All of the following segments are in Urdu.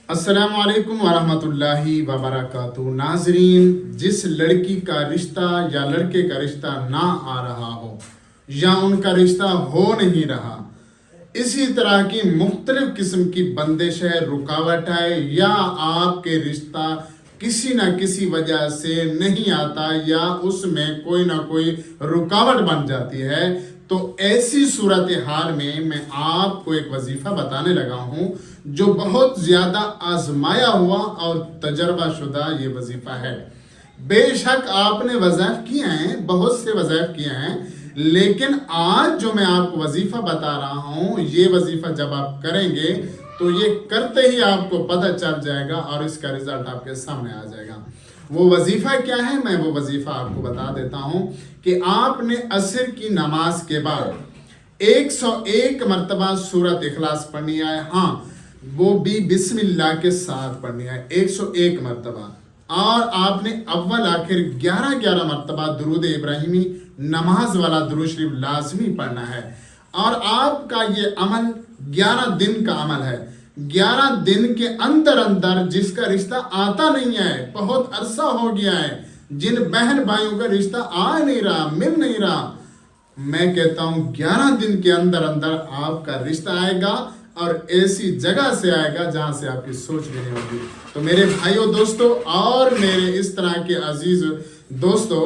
السلام علیکم ورحمۃ اللہ وبرکاتہ۔ ناظرین، جس لڑکی کا رشتہ یا لڑکے کا رشتہ نہ آ رہا ہو یا ان کا رشتہ ہو نہیں رہا، اسی طرح کی مختلف قسم کی بندش ہے، رکاوٹ ہے، یا آپ کے رشتہ کسی نہ کسی وجہ سے نہیں آتا یا اس میں کوئی نہ کوئی رکاوٹ بن جاتی ہے، تو ایسی صورتحال میں آپ کو ایک وظیفہ بتانے لگا ہوں جو بہت زیادہ آزمایا ہوا اور تجربہ شدہ یہ وظیفہ ہے۔ بے شک آپ نے وظائف کیے ہیں، بہت سے وظائف کیے ہیں، لیکن آج جو میں آپ کو وظیفہ بتا رہا ہوں، یہ وظیفہ جب آپ کریں گے تو یہ کرتے ہی آپ کو پتہ چل جائے گا اور اس کا رزلٹ آپ کے سامنے آ جائے گا۔ وہ وظیفہ کیا ہے؟ میں وہ وظیفہ آپ کو بتا دیتا ہوں کہ آپ نے عصر کی نماز کے بعد 101 مرتبہ سورۃ اخلاص پڑھنی ہے، ہاں وہ بھی بسم اللہ کے ساتھ پڑھنی ہے، 101 مرتبہ، اور آپ نے اول آخر 11 مرتبہ درود ابراہیمی نماز والا درود شریف لازمی پڑھنا ہے۔ اور آپ کا یہ عمل 11 دن کا عمل ہے۔ 11 دن کے اندر جس کا رشتہ آتا نہیں ہے، بہت عرصہ ہو گیا ہے، جن بہن بھائیوں کا رشتہ آ نہیں رہا، مل نہیں رہا، میں کہتا ہوں 11 دن کے اندر آپ کا رشتہ آئے گا، اور ایسی جگہ سے آئے گا جہاں سے آپ کی سوچ بھی نہیں ہوگی۔ تو میرے بھائیوں، دوستو، اور میرے اس طرح کے عزیز دوستو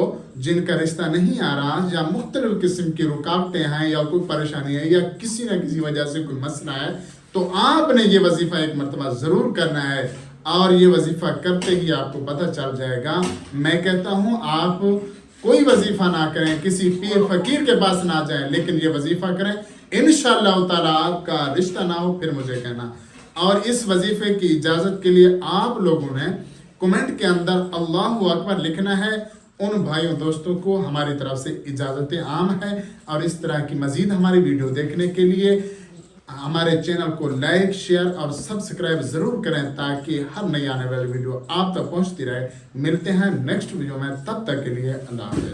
جن کا رشتہ نہیں آ رہا یا مختلف قسم کی رکاوٹیں ہیں یا کوئی پریشانی ہے یا کسی نہ کسی وجہ سے کوئی مسئلہ ہے، تو آپ نے یہ وظیفہ ایک مرتبہ ضرور کرنا ہے، اور یہ وظیفہ کرتے ہی آپ کو پتہ چل جائے گا۔ میں کہتا ہوں آپ کوئی وظیفہ نہ کریں، کسی پیر فقیر کے پاس نہ جائیں، لیکن یہ وظیفہ کریں، انشاءاللہ تعالیٰ آپ کا رشتہ نہ ہو پھر مجھے کہنا۔ اور اس وظیفے کی اجازت کے لیے آپ لوگوں نے کمنٹ کے اندر اللہ اکبر لکھنا ہے۔ ان بھائیوں دوستوں کو ہماری طرف سے اجازت عام ہے، اور اس طرح کی مزید ہماری ویڈیو دیکھنے کے لیے ہمارے چینل کو لائک، شیئر اور سبسکرائب ضرور کریں تاکہ ہر نئی آنے والی ویڈیو آپ تک پہنچتی رہے۔ ملتے ہیں نیکسٹ ویڈیو میں، تب تک کے لیے اللہ حافظ۔